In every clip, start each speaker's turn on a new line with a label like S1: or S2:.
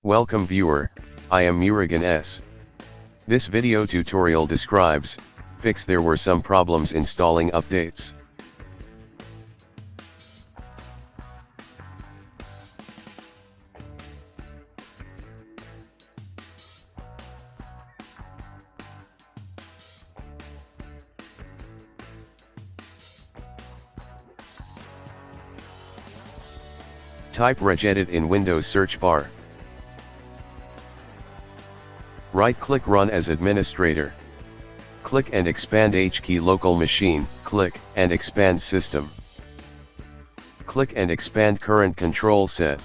S1: Welcome viewer, I am Murugan S. This video tutorial describes, fix there were some problems installing updates. Type regedit in Windows search bar. Right-click Run as administrator. Click and expand HKey local machine, click and expand system. Click and expand current control set.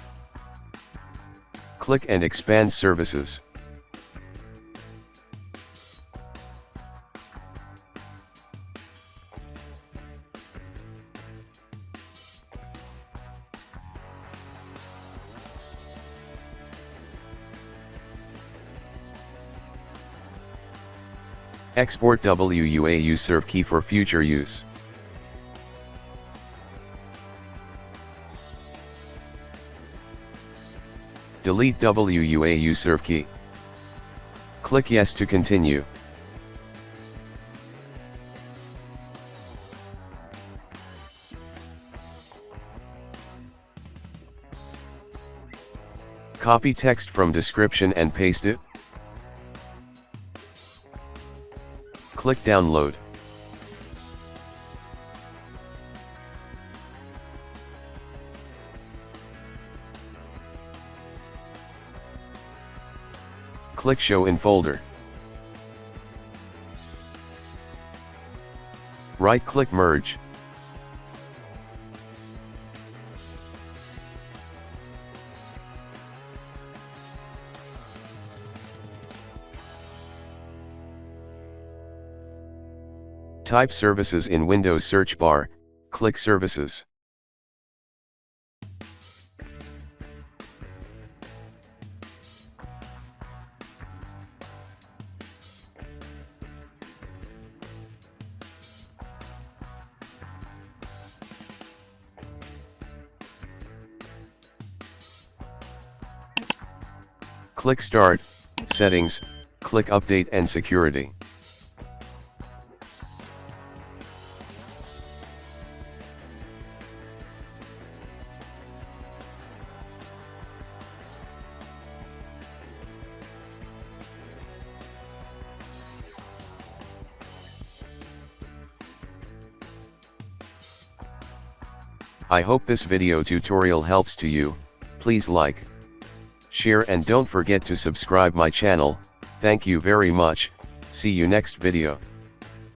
S1: Click and expand services. Export WUAU serve key for future use. Delete WUAU serve key. Click Yes to continue. Copy text from description and paste it. Click download. Click show in folder. Right-click merge. Type services in Windows search bar, click services. Click Start, Settings, click Update and Security. I hope this video tutorial helps to you. Please like, share and don't forget to subscribe my channel. Thank you very much. See you next video.